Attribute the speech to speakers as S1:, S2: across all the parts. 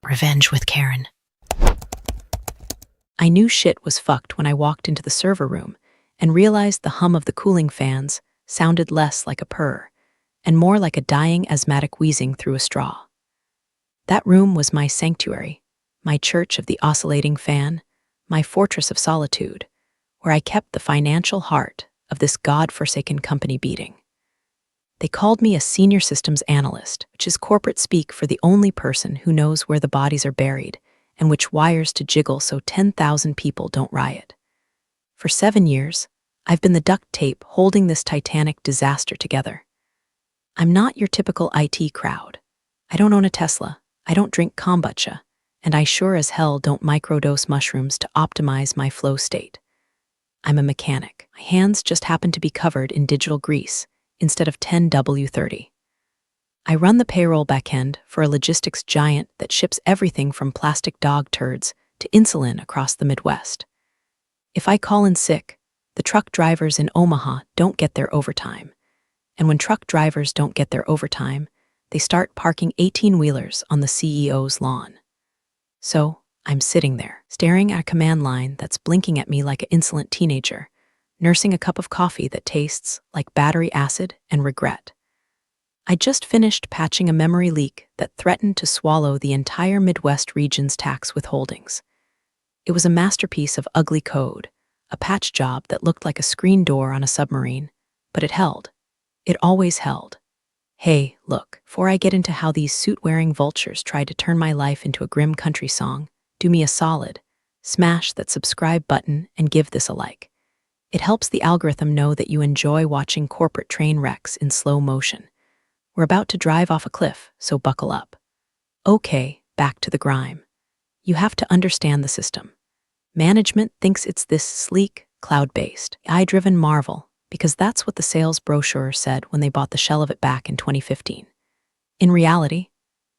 S1: Revenge with Karen.
S2: I knew shit was fucked when I walked into the server room and realized the hum of the cooling fans sounded less like a purr and more like a dying asthmatic wheezing through a straw. That room was my sanctuary, my church of the oscillating fan, my fortress of solitude, where I kept the financial heart of this god-forsaken company beating. They called me a senior systems analyst, which is corporate speak for the only person who knows where the bodies are buried and which wires to jiggle so 10,000 people don't riot. For 7 years, I've been the duct tape holding this titanic disaster together. I'm not your typical IT crowd. I don't own a Tesla, I don't drink kombucha, and I sure as hell don't microdose mushrooms to optimize my flow state. I'm a mechanic. My hands just happen to be covered in digital grease instead of 10W30. I run the payroll backend for a logistics giant that ships everything from plastic dog turds to insulin across the Midwest. If I call in sick, the truck drivers in Omaha don't get their overtime. And when truck drivers don't get their overtime, they start parking 18-wheelers on the CEO's lawn. So, I'm sitting there, staring at a command line that's blinking at me like an insolent teenager, nursing a cup of coffee that tastes like battery acid and regret. I just finished patching a memory leak that threatened to swallow the entire Midwest region's tax withholdings. It was a masterpiece of ugly code, a patch job that looked like a screen door on a submarine, but it held. It always held. Hey, look, before I get into how these suit-wearing vultures tried to turn my life into a grim country song, do me a solid. Smash that subscribe button and give this a like. It helps the algorithm know that you enjoy watching corporate train wrecks in slow motion. We're about to drive off a cliff, so buckle up. Okay, back to the grime. You have to understand the system. Management thinks it's this sleek, cloud-based, AI-driven marvel because that's what the sales brochure said when they bought the shell of it back in 2015. In reality,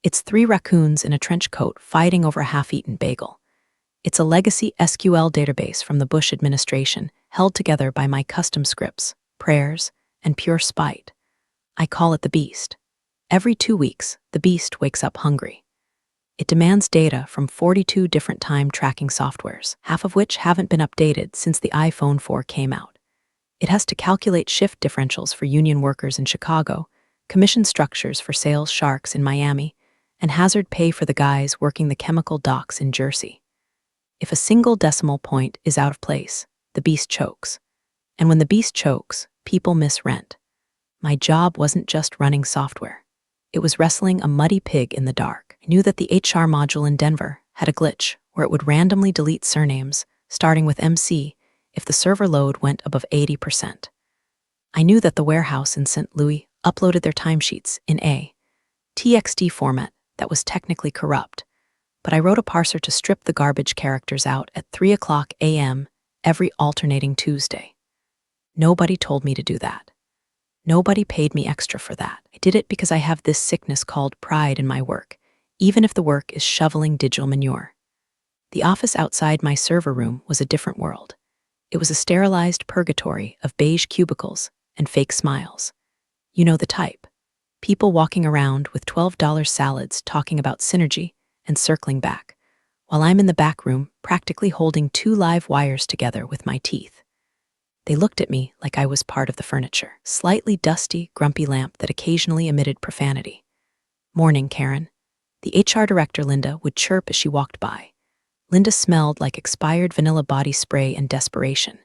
S2: it's 3 raccoons in a trench coat fighting over a half-eaten bagel. It's a legacy SQL database from the Bush administration held together by my custom scripts, prayers, and pure spite. I call it the beast. Every 2 weeks, the beast wakes up hungry. It demands data from 42 different time tracking softwares, half of which haven't been updated since the iPhone 4 came out. It has to calculate shift differentials for union workers in Chicago, commission structures for sales sharks in Miami, and hazard pay for the guys working the chemical docks in Jersey. If a single decimal point is out of place, the beast chokes. And when the beast chokes, people miss rent. My job wasn't just running software. It was wrestling a muddy pig in the dark. I knew that the HR module in Denver had a glitch where it would randomly delete surnames, starting with MC, if the server load went above 80%. I knew that the warehouse in St. Louis uploaded their timesheets in a TXT format that was technically corrupt, but I wrote a parser to strip the garbage characters out at 3:00 a.m. every alternating Tuesday. Nobody told me to do that. Nobody paid me extra for that. I did it because I have this sickness called pride in my work, even if the work is shoveling digital manure. The office outside my server room was a different world. It was a sterilized purgatory of beige cubicles and fake smiles. You know the type. People walking around with $12 salads talking about synergy and circling back, while I'm in the back room practically holding 2 live wires together with my teeth. They looked at me like I was part of the furniture, slightly dusty, grumpy lamp that occasionally emitted profanity. Morning, Karen. The HR director, Linda, would chirp as she walked by. Linda smelled like expired vanilla body spray and desperation.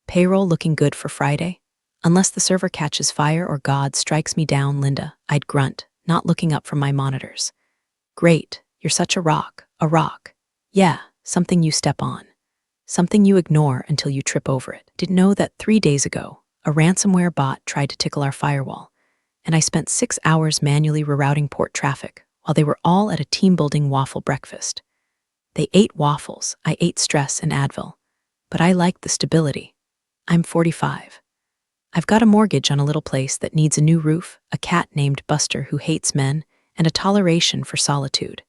S2: Payroll looking good for Friday? Unless the server catches fire or God strikes me down, Linda, I'd grunt, not looking up from my monitors. Great, you're such a rock, a rock. Yeah, something you step on. Something you ignore until you trip over it. Didn't know that 3 days ago, a ransomware bot tried to tickle our firewall, and I spent 6 hours manually rerouting port traffic while they were all at a team-building waffle breakfast. They ate waffles, I ate stress and Advil. But I liked the stability. I'm 45. I've got a mortgage on a little place that needs a new roof, a cat named Buster who hates men, and a toleration for solitude.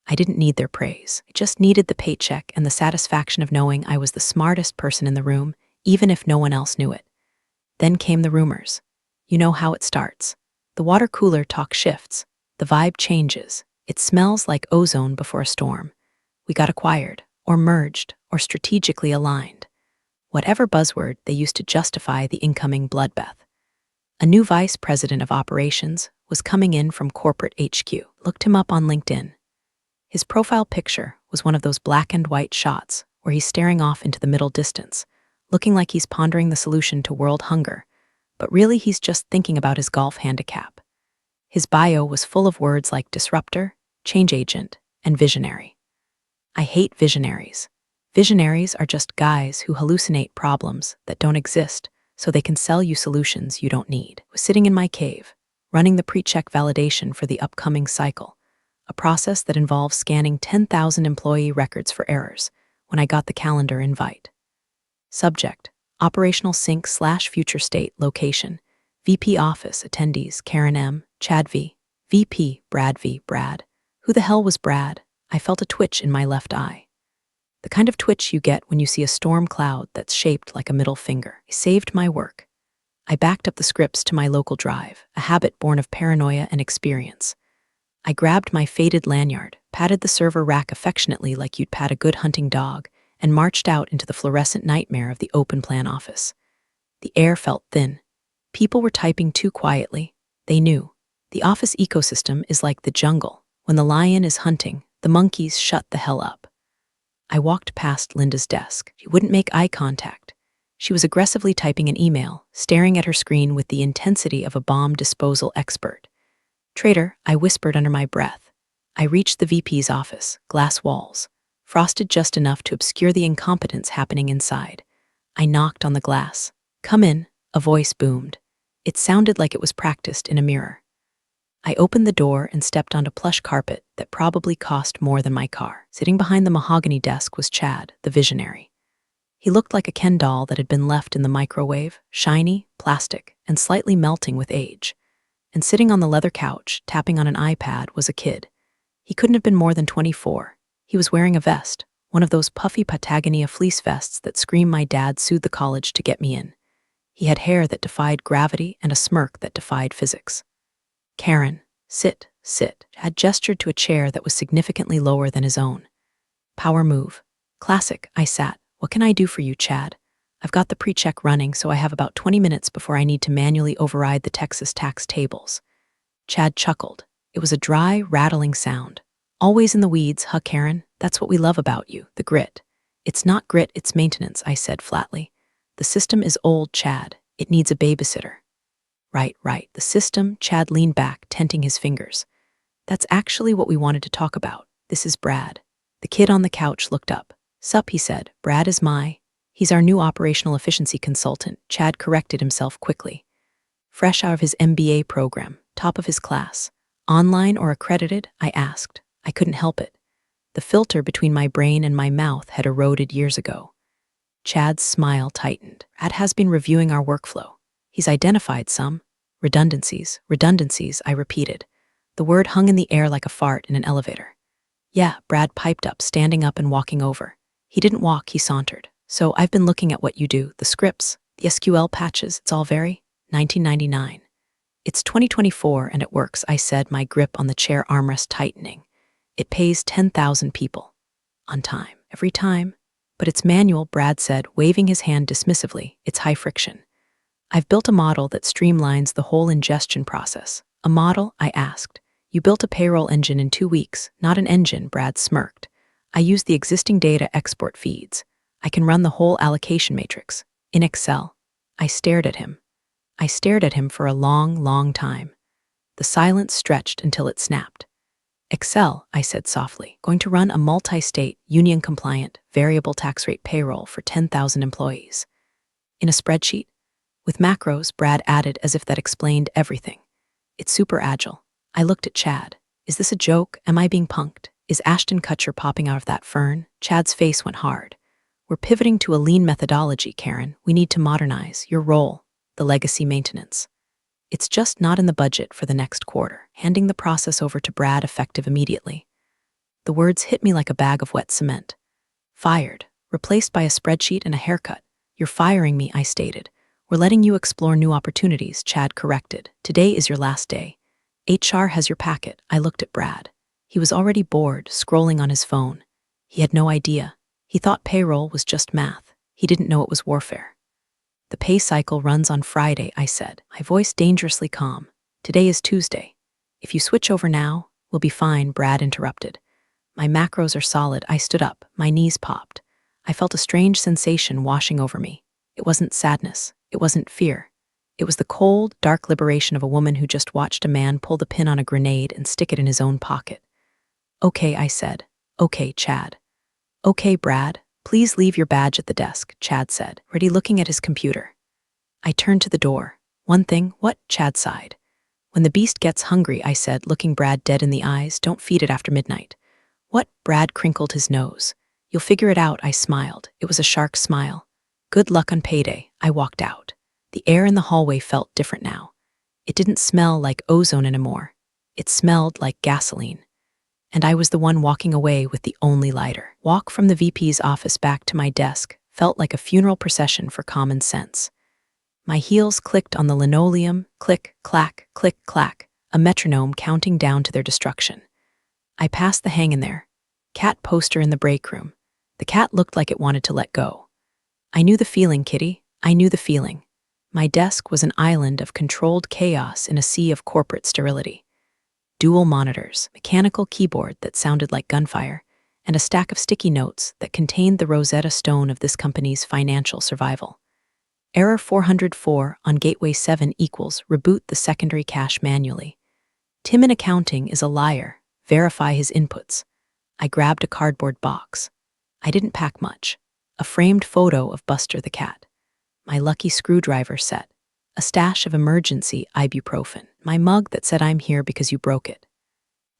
S2: I didn't need their praise. I just needed the paycheck and the satisfaction of knowing I was the smartest person in the room, even if no one else knew it. Then came the rumors. You know how it starts. The water cooler talk shifts. The vibe changes. It smells like ozone before a storm. We got acquired, or merged, or strategically aligned. Whatever buzzword they used to justify the incoming bloodbath. A new vice president of operations was coming in from corporate HQ. Looked him up on LinkedIn. His profile picture was one of those black and white shots where he's staring off into the middle distance, looking like he's pondering the solution to world hunger, but really he's just thinking about his golf handicap. His bio was full of words like disruptor, change agent, and visionary. I hate visionaries. Visionaries are just guys who hallucinate problems that don't exist so they can sell you solutions you don't need. I was sitting in my cave, running the pre-check validation for the upcoming cycle, a process that involves scanning 10,000 employee records for errors, when I got the calendar invite. Subject: Operational Sync/Future State Location. VP Office Attendees Karen M, Chad V, VP Brad V. Brad. Who the hell was Brad? I felt a twitch in my left eye. The kind of twitch you get when you see a storm cloud that's shaped like a middle finger. I saved my work. I backed up the scripts to my local drive, a habit born of paranoia and experience. I grabbed my faded lanyard, patted the server rack affectionately like you'd pat a good hunting dog, and marched out into the fluorescent nightmare of the open plan office. The air felt thin. People were typing too quietly. They knew. The office ecosystem is like the jungle. When the lion is hunting, the monkeys shut the hell up. I walked past Linda's desk. She wouldn't make eye contact. She was aggressively typing an email, staring at her screen with the intensity of a bomb disposal expert. Traitor, I whispered under my breath. I reached the VP's office, glass walls, frosted just enough to obscure the incompetence happening inside. I knocked on the glass. Come in, a voice boomed. It sounded like it was practiced in a mirror. I opened the door and stepped onto plush carpet that probably cost more than my car. Sitting behind the mahogany desk was Chad, the visionary. He looked like a Ken doll that had been left in the microwave, shiny, plastic, and slightly melting with age. And sitting on the leather couch, tapping on an iPad, was a kid. He couldn't have been more than 24. He was wearing a vest, one of those puffy Patagonia fleece vests that scream my dad sued the college to get me in. He had hair that defied gravity and a smirk that defied physics. Karen, sit, had gestured to a chair that was significantly lower than his own. Power move. Classic, I sat. What can I do for you, Chad? I've got the pre-check running, so I have about 20 minutes before I need to manually override the Texas tax tables. Chad chuckled. It was a dry, rattling sound. Always in the weeds, huh, Karen? That's what we love about you, the grit. It's not grit, it's maintenance, I said flatly. The system is old, Chad. It needs a babysitter. Right. The system, Chad leaned back, tenting his fingers. That's actually what we wanted to talk about. This is Brad. The kid on the couch looked up. Sup, he said. Brad is he's our new operational efficiency consultant. Chad corrected himself quickly. Fresh out of his MBA program, top of his class. Online or accredited? I asked. I couldn't help it. The filter between my brain and my mouth had eroded years ago. Chad's smile tightened. Brad has been reviewing our workflow. He's identified some redundancies, I repeated. The word hung in the air like a fart in an elevator. Yeah, Brad piped up, standing up and walking over. He didn't walk, he sauntered. So I've been looking at what you do, the scripts, the SQL patches, it's all very 1999. It's 2024 and it works, I said, my grip on the chair armrest tightening. It pays 10,000 people. On time. Every time. But it's manual, Brad said, waving his hand dismissively. It's high friction. I've built a model that streamlines the whole ingestion process. A model? I asked. You built a payroll engine in 2 weeks, not an engine, Brad smirked. I use the existing data export feeds. I can run the whole allocation matrix. In Excel. I stared at him. For a long time. The silence stretched until it snapped. Excel, I said softly, going to run a multi-state, union-compliant, variable tax rate payroll for 10,000 employees. In a spreadsheet? With macros, Brad added as if that explained everything. It's super agile. I looked at Chad. Is this a joke? Am I being punked? Is Ashton Kutcher popping out of that fern? Chad's face went hard. We're pivoting to a lean methodology, Karen. We need to modernize your role, the legacy maintenance. It's just not in the budget for the next quarter. Handing the process over to Brad effective immediately. The words hit me like a bag of wet cement. Fired. Replaced by a spreadsheet and a haircut. You're firing me, I stated. We're letting you explore new opportunities, Chad corrected. Today is your last day. HR has your packet. I looked at Brad. He was already bored, scrolling on his phone. He had no idea. He thought payroll was just math. He didn't know it was warfare. The pay cycle runs on Friday, I said, my voice dangerously calm. Today is Tuesday. If you switch over now, we'll be fine, Brad interrupted. My macros are solid. I stood up. My knees popped. I felt a strange sensation washing over me. It wasn't sadness. It wasn't fear. It was the cold, dark liberation of a woman who just watched a man pull the pin on a grenade and stick it in his own pocket. Okay, I said. Okay, Chad. Okay, Brad. Please leave your badge at the desk, Chad said, already looking at his computer. I turned to the door. One thing, what? Chad sighed. When the beast gets hungry, I said, looking Brad dead in the eyes, don't feed it after midnight. What? Brad crinkled his nose. You'll figure it out, I smiled. It was a shark smile. Good luck on payday. I walked out. The air in the hallway felt different now. It didn't smell like ozone anymore. It smelled like gasoline. And I was the one walking away with the only lighter. Walk from the VP's office back to my desk felt like a funeral procession for common sense. My heels clicked on the linoleum, click, clack, click, clack, a metronome counting down to their destruction. I passed the hang in there. Cat poster in the break room. The cat looked like it wanted to let go. I knew the feeling, Kitty. I knew the feeling. My desk was an island of controlled chaos in a sea of corporate sterility. Dual monitors, mechanical keyboard that sounded like gunfire, and a stack of sticky notes that contained the Rosetta Stone of this company's financial survival. Error 404 on Gateway 7 equals reboot the secondary cache manually. Tim in accounting is a liar. Verify his inputs. I grabbed a cardboard box. I didn't pack much. A framed photo of Buster the cat. My lucky screwdriver set. A stash of emergency ibuprofen. My mug that said I'm here because you broke it.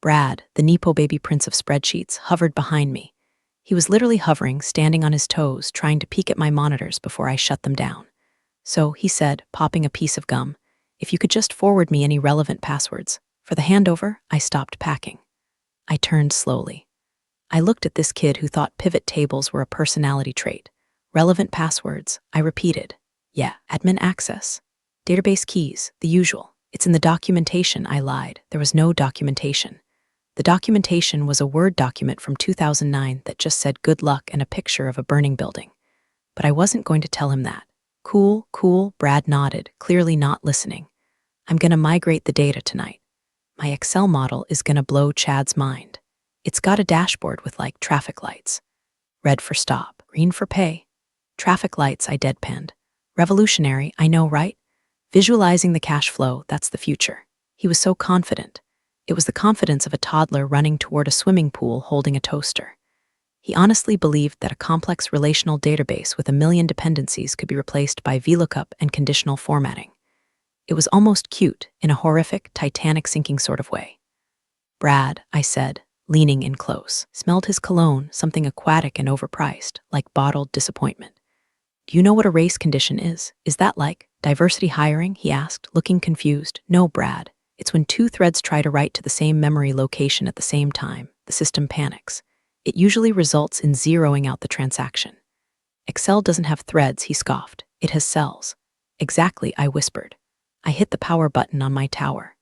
S2: Brad, the Nepo baby prince of spreadsheets, hovered behind me. He was literally hovering, standing on his toes, trying to peek at my monitors before I shut them down. So, he said, popping a piece of gum, if you could just forward me any relevant passwords. For the handover, I stopped packing. I turned slowly. I looked at this kid who thought pivot tables were a personality trait. Relevant passwords, I repeated. Yeah, admin access. Database keys, the usual. It's in the documentation, I lied. There was no documentation. The documentation was a Word document from 2009 that just said good luck and a picture of a burning building. But I wasn't going to tell him that. Cool, cool, Brad nodded, clearly not listening. I'm gonna migrate the data tonight. My Excel model is gonna blow Chad's mind. It's got a dashboard with like traffic lights. Red for stop, green for pay. Traffic lights, I deadpanned. Revolutionary, I know, right? Visualizing the cash flow, that's the future. He was so confident. It was the confidence of a toddler running toward a swimming pool holding a toaster. He honestly believed that a complex relational database with 1 million dependencies could be replaced by VLOOKUP and conditional formatting. It was almost cute, in a horrific, Titanic sinking sort of way. Brad, I said, leaning in close, smelled his cologne, something aquatic and overpriced, like bottled disappointment. Do you know what a race condition is? Is that like diversity hiring? He asked, looking confused. No, Brad. It's when two threads try to write to the same memory location at the same time. The system panics. It usually results in zeroing out the transaction. Excel doesn't have threads, he scoffed. It has cells. Exactly, I whispered. I hit the power button on my tower.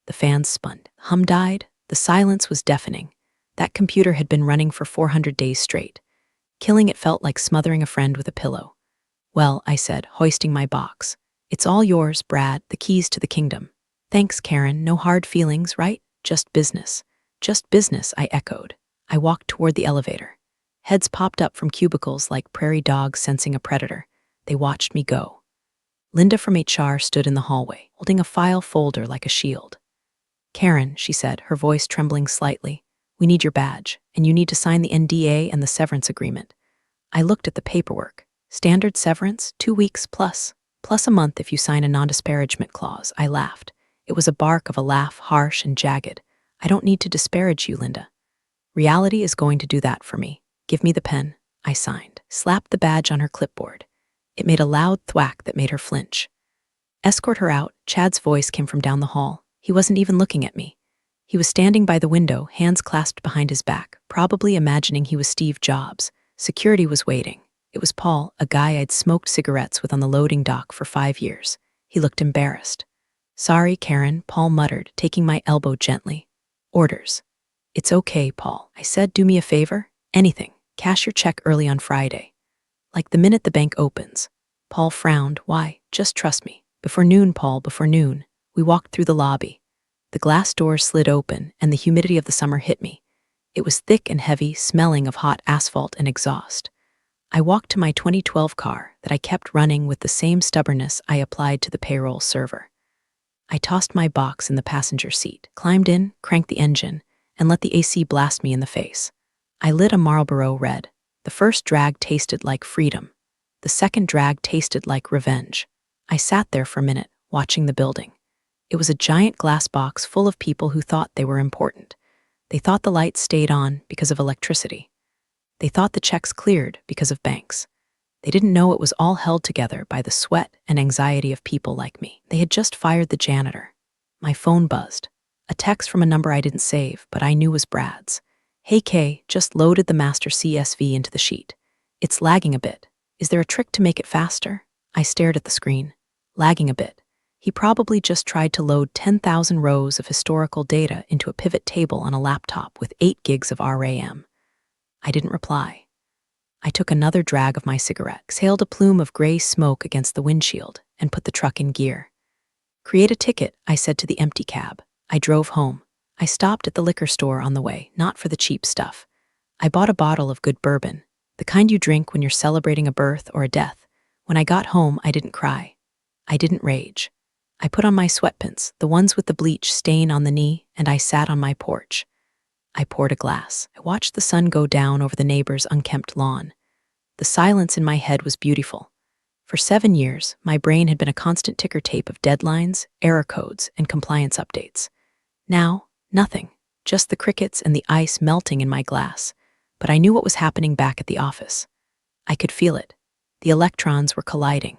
S2: The fans spun. Hum died. The silence was deafening. That computer had been running for 400 days straight. Killing it felt like smothering a friend with a pillow. Well, I said, hoisting my box. It's all yours, Brad, the keys to the kingdom. Thanks, Karen, no hard feelings, right? Just business. Just business, I echoed. I walked toward the elevator. Heads popped up from cubicles like prairie dogs sensing a predator. They watched me go. Linda from HR stood in the hallway, holding a file folder like a shield. Karen, she said, her voice trembling slightly, we need your badge, and you need to sign the NDA and the severance agreement. I looked at the paperwork. Standard severance, 2 weeks plus a month if you sign a non-disparagement clause. I laughed. It was a bark of a laugh, harsh and jagged. I don't need to disparage you, Linda. Reality is going to do that for me. Give me the pen. I signed. Slapped the badge on her clipboard. It made a loud thwack that made her flinch. Escort her out, Chad's voice came from down the hall. He wasn't even looking at me. He was standing by the window, hands clasped behind his back, probably imagining he was Steve Jobs. Security was waiting. It was Paul, a guy I'd smoked cigarettes with on the loading dock for 5 years. He looked embarrassed. Sorry, Karen, Paul muttered, taking my elbow gently. Orders. It's okay, Paul. I said, do me a favor? Anything. Cash your check early on Friday. Like the minute the bank opens. Paul frowned. Why? Just trust me. Before noon, Paul, before noon. We walked through the lobby. The glass doors slid open, and the humidity of the summer hit me. It was thick and heavy, smelling of hot asphalt and exhaust. I walked to my 2012 car that I kept running with the same stubbornness I applied to the payroll server. I tossed my box in the passenger seat, climbed in, cranked the engine, and let the AC blast me in the face. I lit a Marlboro Red. The first drag tasted like freedom. The second drag tasted like revenge. I sat there for a minute, watching the building. It was a giant glass box full of people who thought they were important. They thought the lights stayed on because of electricity. They thought the checks cleared because of banks. They didn't know it was all held together by the sweat and anxiety of people like me. They had just fired the janitor. My phone buzzed. A text from a number I didn't save, but I knew was Brad's. Hey Kay, just loaded the master CSV into the sheet. It's lagging a bit. Is there a trick to make it faster? I stared at the screen. Lagging a bit. He probably just tried to load 10,000 rows of historical data into a pivot table on a laptop with 8 gigs of RAM. I didn't reply. I took another drag of my cigarette, exhaled a plume of gray smoke against the windshield, and put the truck in gear. Create a ticket, I said to the empty cab. I drove home. I stopped at the liquor store on the way, not for the cheap stuff. I bought a bottle of good bourbon, the kind you drink when you're celebrating a birth or a death. When I got home, I didn't cry. I didn't rage. I put on my sweatpants, the ones with the bleach stain on the knee, and I sat on my porch. I poured a glass. I watched the sun go down over the neighbor's unkempt lawn. The silence in my head was beautiful. For 7 years, my brain had been a constant ticker tape of deadlines, error codes, and compliance updates. Now, nothing, just the crickets and the ice melting in my glass. But I knew what was happening back at the office. I could feel it. The electrons were colliding.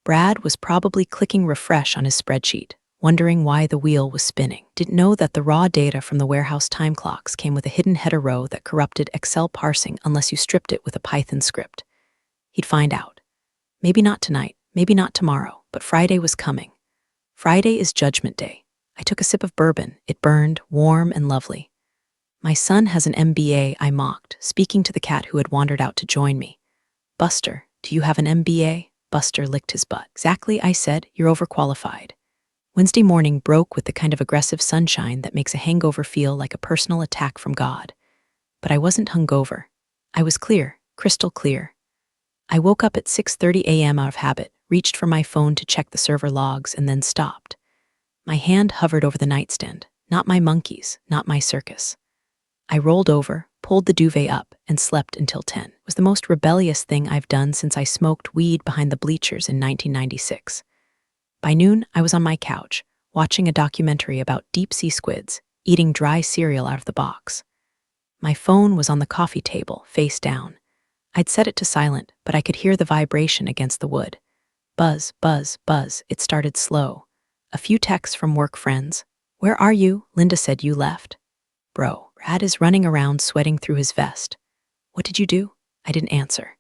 S2: Brad was probably clicking refresh on his spreadsheet, wondering why the wheel was spinning. Didn't know that the raw data from the warehouse time clocks came with a hidden header row that corrupted Excel parsing unless you stripped it with a Python script. He'd find out. Maybe not tonight, maybe not tomorrow, but Friday was coming. Friday is Judgment Day. I took a sip of bourbon. It burned, warm and lovely. My son has an MBA, I mocked, speaking to the cat who had wandered out to join me. Buster, do you have an MBA? Buster licked his butt. Exactly, I said, you're overqualified. Wednesday morning broke with the kind of aggressive sunshine that makes a hangover feel like a personal attack from God. But I wasn't hungover. I was clear, crystal clear. I woke up at 6:30 a.m. out of habit, reached for my phone to check the server logs, and then stopped. My hand hovered over the nightstand, not my monkeys, not my circus. I rolled over, pulled the duvet up, and slept until 10. It was the most rebellious thing I've done since I smoked weed behind the bleachers in 1996. By noon, I was on my couch, watching a documentary about deep-sea squids, eating dry cereal out of the box. My phone was on the coffee table, face down. I'd set it to silent, but I could hear the vibration against the wood. Buzz, buzz, buzz. It started slow. A few texts from work friends. Where are you? Linda said you left. Bro, Brad is running around sweating through his vest. What did you do? I didn't answer.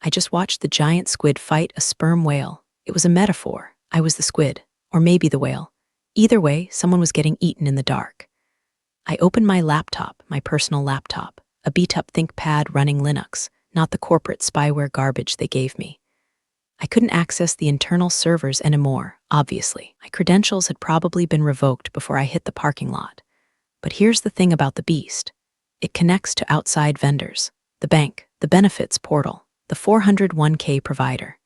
S2: I just watched the giant squid fight a sperm whale. It was a metaphor. I was the squid, or maybe the whale. Either way, someone was getting eaten in the dark. I opened my laptop, my personal laptop, a beat-up ThinkPad running Linux, not the corporate spyware garbage they gave me. I couldn't access the internal servers anymore, obviously. My credentials had probably been revoked before I hit the parking lot. But here's the thing about the beast. It connects to outside vendors, the bank, the benefits portal, the 401k provider.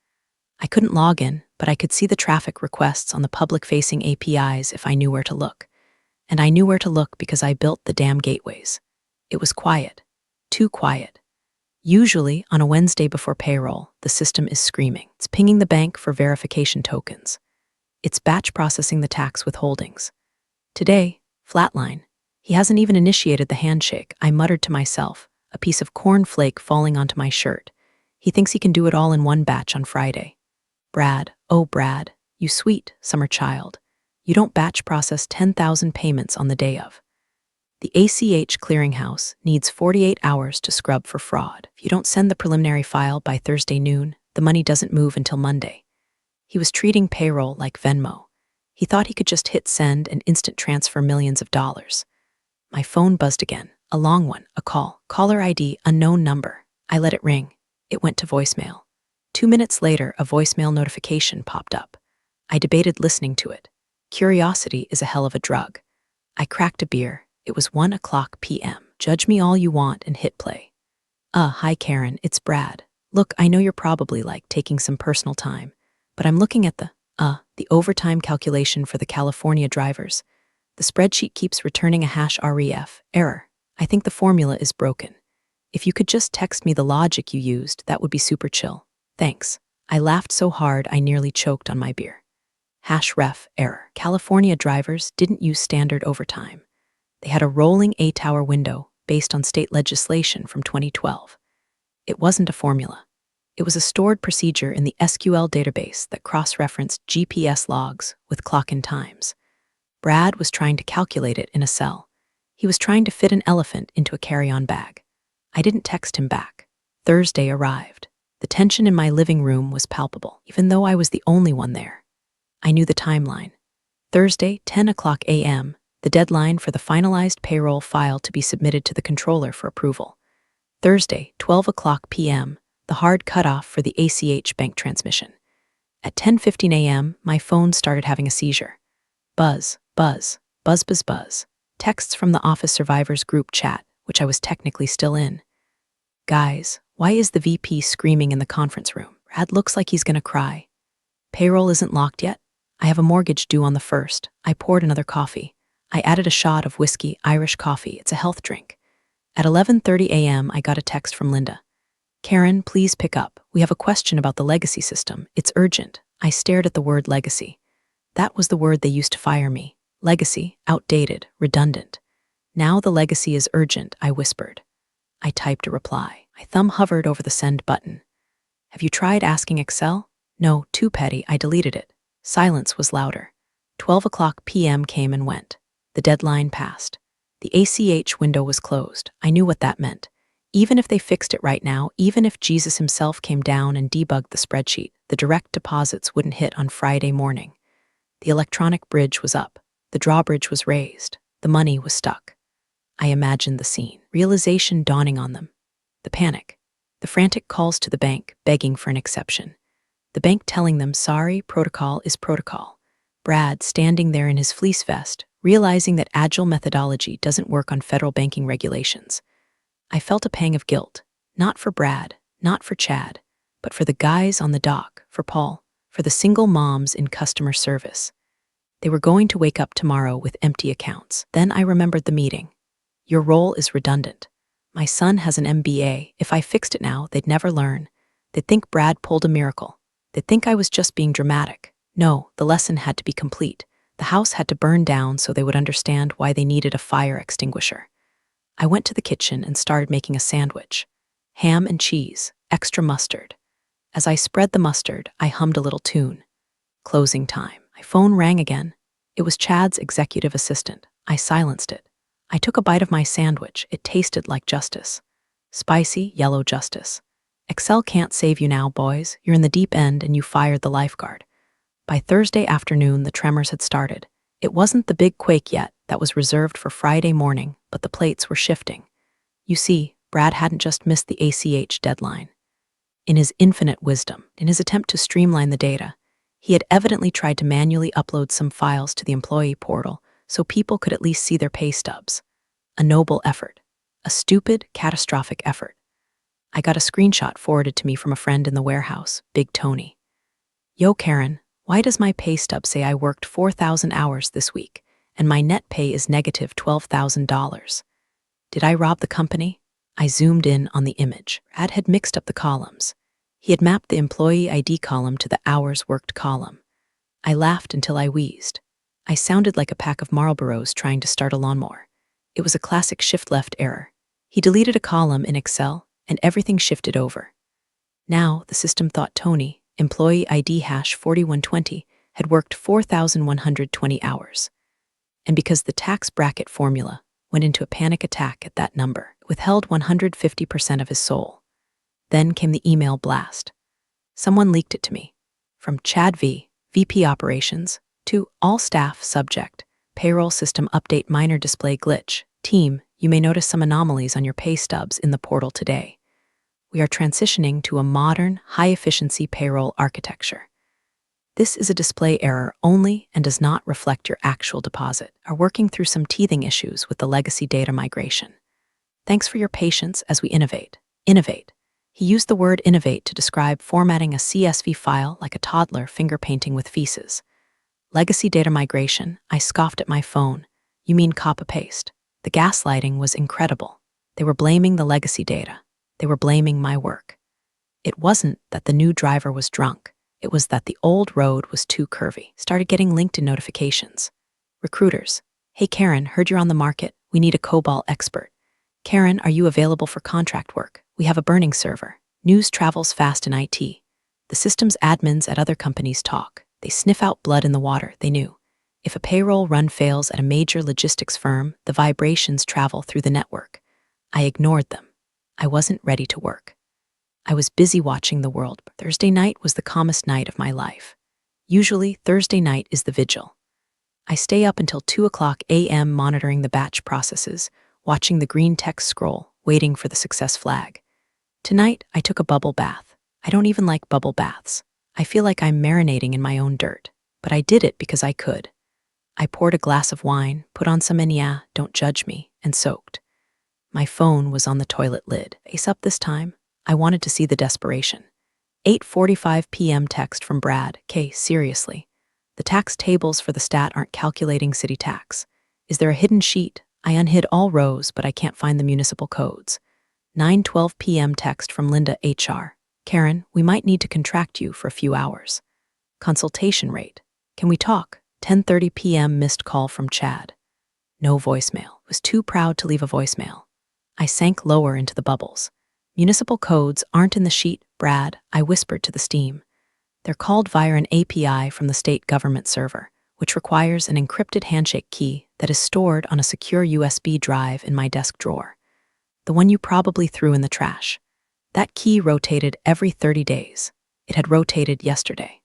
S2: I couldn't log in, but I could see the traffic requests on the public-facing APIs if I knew where to look. And I knew where to look because I built the damn gateways. It was quiet. Too quiet. Usually, on a Wednesday before payroll, the system is screaming. It's pinging the bank for verification tokens. It's batch processing the tax withholdings. Today, flatline. He hasn't even initiated the handshake, I muttered to myself, a piece of cornflake falling onto my shirt. He thinks he can do it all in one batch on Friday. Brad, oh Brad, you sweet summer child. You don't batch process 10,000 payments on the day of. The ACH clearinghouse needs 48 hours to scrub for fraud. If you don't send the preliminary file by Thursday noon, the money doesn't move until Monday. He was treating payroll like Venmo. He thought he could just hit send and instant transfer millions of dollars. My phone buzzed again. A long one, a call. Caller ID, unknown number. I let it ring. It went to voicemail. 2 minutes later, a voicemail notification popped up. I debated listening to it. Curiosity is a hell of a drug. I cracked a beer. It was 1:00 p.m. Judge me all you want and hit play. Hi Karen, it's Brad. Look, I know you're probably taking some personal time, but I'm looking at the overtime calculation for the California drivers. The spreadsheet keeps returning a #ref error. I think the formula is broken. If you could just text me the logic you used, that would be super chill. Thanks. I laughed so hard I nearly choked on my beer. #ref error. California drivers didn't use standard overtime. They had a rolling 8-hour window based on state legislation from 2012. It wasn't a formula. It was a stored procedure in the SQL database that cross-referenced GPS logs with clock-in times. Brad was trying to calculate it in a cell. He was trying to fit an elephant into a carry-on bag. I didn't text him back. Thursday arrived. The tension in my living room was palpable, even though I was the only one there. I knew the timeline. Thursday, 10:00 a.m., the deadline for the finalized payroll file to be submitted to the controller for approval. Thursday, 12:00 p.m., the hard cutoff for the ACH bank transmission. At 10:15 a.m., my phone started having a seizure. Buzz, buzz, buzz, buzz, buzz. Texts from the office survivors group chat, which I was technically still in. Guys, why is the VP screaming in the conference room? Brad looks like he's gonna cry. Payroll isn't locked yet. I have a mortgage due on the 1st. I poured another coffee. I added a shot of whiskey, Irish coffee. It's a health drink. At 11:30 a.m., I got a text from Linda. Karen, please pick up. We have a question about the legacy system. It's urgent. I stared at the word legacy. That was the word they used to fire me. Legacy, outdated, redundant. Now the legacy is urgent, I whispered. I typed a reply. My thumb hovered over the send button. Have you tried asking Excel? No, too petty, I deleted it. Silence was louder. 12:00 p.m. came and went. The deadline passed. The ACH window was closed. I knew what that meant. Even if they fixed it right now, even if Jesus himself came down and debugged the spreadsheet, the direct deposits wouldn't hit on Friday morning. The electronic bridge was up. The drawbridge was raised. The money was stuck. I imagined the scene, realization dawning on them. The panic. The frantic calls to the bank, begging for an exception. The bank telling them, sorry, protocol is protocol. Brad standing there in his fleece vest, realizing that agile methodology doesn't work on federal banking regulations. I felt a pang of guilt, not for Brad, not for Chad, but for the guys on the dock, for Paul, for the single moms in customer service. They were going to wake up tomorrow with empty accounts. Then I remembered the meeting. Your role is redundant. My son has an MBA. If I fixed it now, they'd never learn. They'd think Brad pulled a miracle. They'd think I was just being dramatic. No, the lesson had to be complete. The house had to burn down so they would understand why they needed a fire extinguisher. I went to the kitchen and started making a sandwich. Ham and cheese, extra mustard. As I spread the mustard, I hummed a little tune. Closing time. My phone rang again. It was Chad's executive assistant. I silenced it. I took a bite of my sandwich. It tasted like justice. Spicy, yellow justice. Excel can't save you now, boys. You're in the deep end and you fired the lifeguard. By Thursday afternoon, the tremors had started. It wasn't the big quake yet that was reserved for Friday morning, but the plates were shifting. You see, Brad hadn't just missed the ACH deadline. In his infinite wisdom, in his attempt to streamline the data, he had evidently tried to manually upload some files to the employee portal so people could at least see their pay stubs. A noble effort. A stupid, catastrophic effort. I got a screenshot forwarded to me from a friend in the warehouse, Big Tony. Yo, Karen, why does my pay stub say I worked 4,000 hours this week, and my net pay is negative $12,000? Did I rob the company? I zoomed in on the image. Brad had mixed up the columns. He had mapped the employee ID column to the hours worked column. I laughed until I wheezed. I sounded like a pack of Marlboros trying to start a lawnmower. It was a classic shift-left error. He deleted a column in Excel, and everything shifted over. Now, the system thought Tony, employee ID #4120, had worked 4,120 hours. And because the tax bracket formula went into a panic attack at that number, it withheld 150% of his soul. Then came the email blast. Someone leaked it to me. From Chad V, VP Operations, to all staff subject, payroll system update minor display glitch, Team, you may notice some anomalies on your pay stubs in the portal today. We are transitioning to a modern, high-efficiency payroll architecture. This is a display error only and does not reflect your actual deposit. Are working through some teething issues with the legacy data migration. Thanks for your patience as we innovate. Innovate. He used the word innovate to describe formatting a CSV file like a toddler finger painting with feces. Legacy data migration, I scoffed at my phone. You mean copy-paste. The gaslighting was incredible. They were blaming the legacy data. They were blaming my work. It wasn't that the new driver was drunk. It was that the old road was too curvy. Started getting LinkedIn notifications. Recruiters. Hey Karen, heard you're on the market. We need a COBOL expert. Karen, are you available for contract work? We have a burning server. News travels fast in IT. The systems admins at other companies talk. They sniff out blood in the water, they knew. If a payroll run fails at a major logistics firm, the vibrations travel through the network. I ignored them. I wasn't ready to work. I was busy watching the world. Thursday night was the calmest night of my life. Usually, Thursday night is the vigil. I stay up until 2 a.m. monitoring the batch processes, watching the green text scroll, waiting for the success flag. Tonight, I took a bubble bath. I don't even like bubble baths. I feel like I'm marinating in my own dirt, but I did it because I could. I poured a glass of wine, put on some Enya, don't judge me, and soaked. My phone was on the toilet lid. Face up this time. I wanted to see the desperation. 8:45 p.m. text from Brad. K, seriously. The tax tables for the stat aren't calculating city tax. Is there a hidden sheet? I unhid all rows, but I can't find the municipal codes. 9:12 p.m. text from Linda HR. Karen, we might need to contract you for a few hours. Consultation rate. Can we talk? 10:30 p.m. missed call from Chad. No voicemail. Was too proud to leave a voicemail. I sank lower into the bubbles. Municipal codes aren't in the sheet, Brad, I whispered to the steam. They're called via an API from the state government server, which requires an encrypted handshake key that is stored on a secure USB drive in my desk drawer. The one you probably threw in the trash. That key rotated every 30 days. It had rotated yesterday.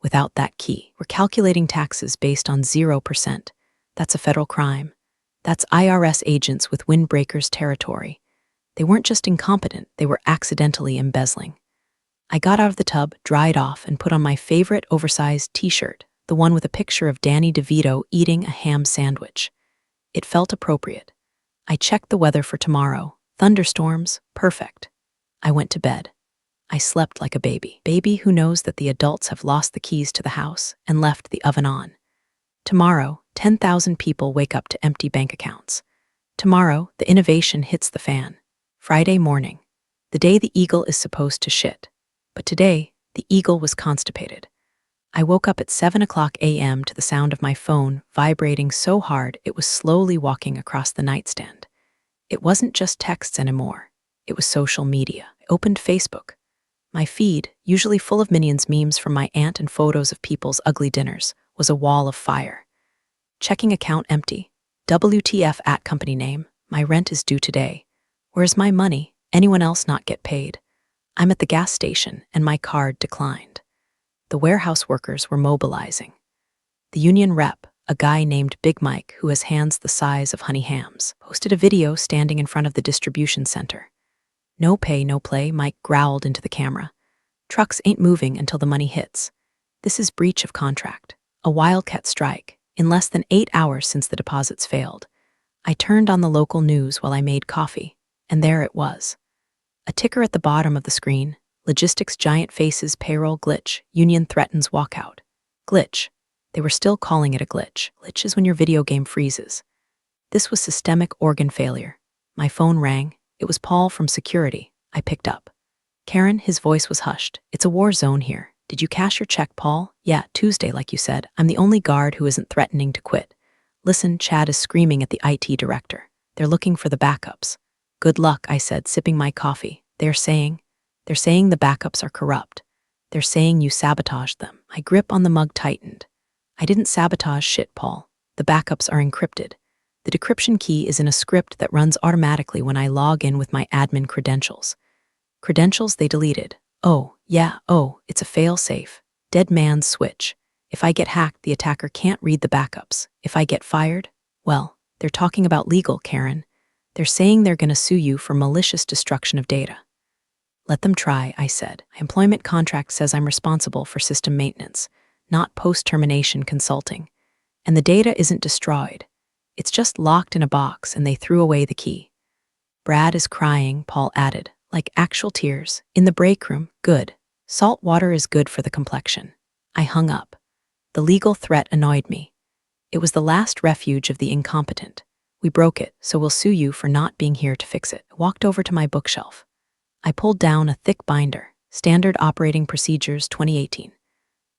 S2: Without that key, we're calculating taxes based on 0%. That's a federal crime. That's IRS agents with windbreakers territory. They weren't just incompetent, they were accidentally embezzling. I got out of the tub, dried off, and put on my favorite oversized t-shirt, the one with a picture of Danny DeVito eating a ham sandwich. It felt appropriate. I checked the weather for tomorrow. Thunderstorms, perfect. I went to bed. I slept like a baby. Baby who knows that the adults have lost the keys to the house and left the oven on. Tomorrow, 10,000 people wake up to empty bank accounts. Tomorrow, the innovation hits the fan. Friday morning, the day the eagle is supposed to shit. But today, the eagle was constipated. I woke up at 7 a.m. to the sound of my phone vibrating so hard it was slowly walking across the nightstand. It wasn't just texts anymore. It was social media. I opened Facebook. My feed, usually full of Minions memes from my aunt and photos of people's ugly dinners, was a wall of fire. Checking account empty. WTF at company name. My rent is due today. Where's my money? Anyone else not get paid? I'm at the gas station and my card declined. The warehouse workers were mobilizing. The union rep, a guy named Big Mike who has hands the size of honey hams, posted a video standing in front of the distribution center. No pay, no play, Mike growled into the camera. Trucks ain't moving until the money hits. This is breach of contract. A wildcat strike, in less than 8 hours since the deposits failed. I turned on the local news while I made coffee, and there it was. A ticker at the bottom of the screen, logistics giant faces payroll glitch, union threatens walkout. Glitch. They were still calling it a glitch. Glitch is when your video game freezes. This was systemic organ failure. My phone rang. It was Paul from security. I picked up. Karen, his voice was hushed. It's a war zone here. Did you cash your check, Paul? Yeah, Tuesday, like you said. I'm the only guard who isn't threatening to quit. Listen, Chad is screaming at the IT director. They're looking for the backups. Good luck, I said, sipping my coffee. They're saying the backups are corrupt. They're saying you sabotaged them. My grip on the mug tightened. I didn't sabotage shit, Paul. The backups are encrypted. The decryption key is in a script that runs automatically when I log in with my admin credentials. Credentials they deleted. It's a fail-safe. Dead man's switch. If I get hacked, the attacker can't read the backups. If I get fired, well, They're talking about legal, Karen. They're saying they're going to sue you for malicious destruction of data. Let them try, I said. My employment contract says I'm responsible for system maintenance, not post-termination consulting. And the data isn't destroyed. It's just locked in a box and they threw away the key. Brad is crying, Paul added, like actual tears. In the break room, good. Salt water is good for the complexion. I hung up. The legal threat annoyed me. It was the last refuge of the incompetent. We broke it, so we'll sue you for not being here to fix it. I walked over to my bookshelf. I pulled down a thick binder, Standard Operating Procedures 2018.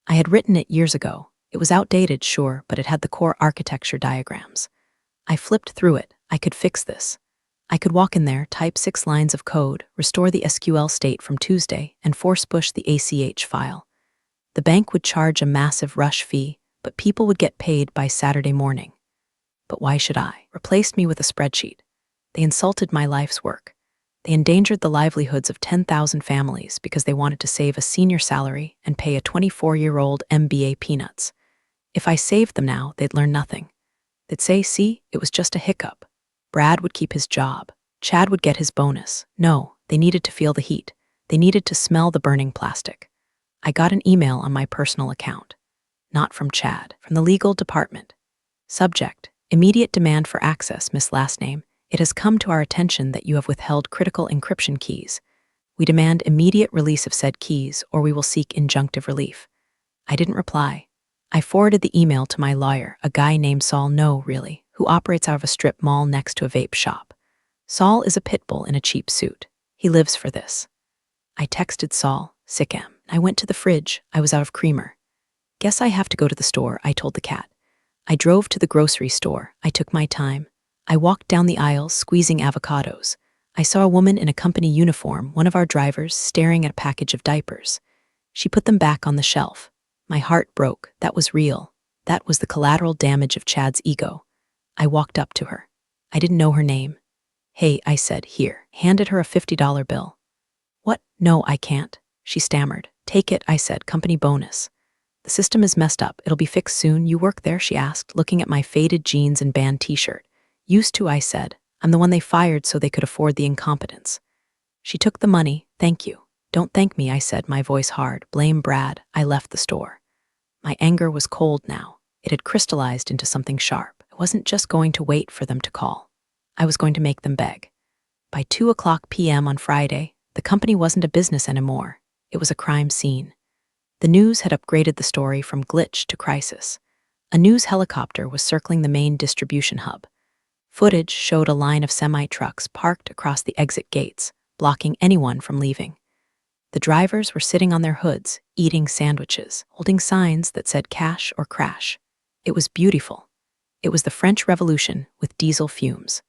S2: I had written it years ago. It was outdated, sure, but it had the core architecture diagrams. I flipped through it. I could fix this. I could walk in there, type 6 lines of code, restore the SQL state from Tuesday, and force push the ACH file. The bank would charge a massive rush fee, but people would get paid by Saturday morning. But why should I? Replaced me with a spreadsheet. They insulted my life's work. They endangered the livelihoods of 10,000 families because they wanted to save a senior salary and pay a 24-year-old MBA peanuts. If I saved them now, they'd learn nothing. They'd say, see, it was just a hiccup. Brad would keep his job. Chad would get his bonus. No, they needed to feel the heat. They needed to smell the burning plastic. I got an email on my personal account. Not from Chad, from the legal department. Subject, immediate demand for access, Miss Last Name. It has come to our attention that you have withheld critical encryption keys. We demand immediate release of said keys, or we will seek injunctive relief. I didn't reply. I forwarded the email to my lawyer, a guy named Saul, no, really, who operates out of a strip mall next to a vape shop. Saul is a pit bull in a cheap suit. He lives for this. I texted Saul, sick am. I went to the fridge. I was out of creamer. Guess I have to go to the store, I told the cat. I drove to the grocery store. I took my time. I walked down the aisles, squeezing avocados. I saw a woman in a company uniform, one of our drivers, staring at a package of diapers. She put them back on the shelf. My heart broke. That was real. That was the collateral damage of Chad's ego. I walked up to her. I didn't know her name. Hey, I said, here. Handed her a $50 bill. What? No, I can't. She stammered. Take it, I said, company bonus. The system is messed up. It'll be fixed soon. You work there? She asked, looking at my faded jeans and band t-shirt. Used to, I said. I'm the one they fired so they could afford the incompetence. She took the money. Thank you. Don't thank me, I said, my voice hard. Blame Brad. I left the store. My anger was cold now. It had crystallized into something sharp. I wasn't just going to wait for them to call. I was going to make them beg. By 2:00 p.m. on Friday, the company wasn't a business anymore. It was a crime scene. The news had upgraded the story from glitch to crisis. A news helicopter was circling the main distribution hub. Footage showed a line of semi-trucks parked across the exit gates, blocking anyone from leaving. The drivers were sitting on their hoods, eating sandwiches, holding signs that said cash or crash. It was beautiful. It was the French Revolution with diesel fumes.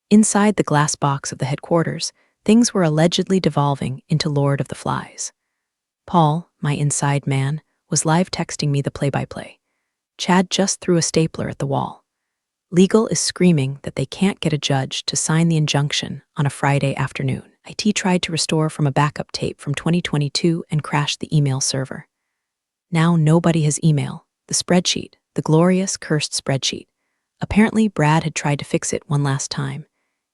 S2: Inside the glass box of the headquarters, things were allegedly devolving into Lord of the Flies. Paul, my inside man, was live texting me the play-by-play. Chad just threw a stapler at the wall. Legal is screaming that they can't get a judge to sign the injunction on a Friday afternoon. IT tried to restore from a backup tape from 2022 and crashed the email server. Now nobody has email. The spreadsheet, the glorious, cursed spreadsheet. Apparently, Brad had tried to fix it one last time.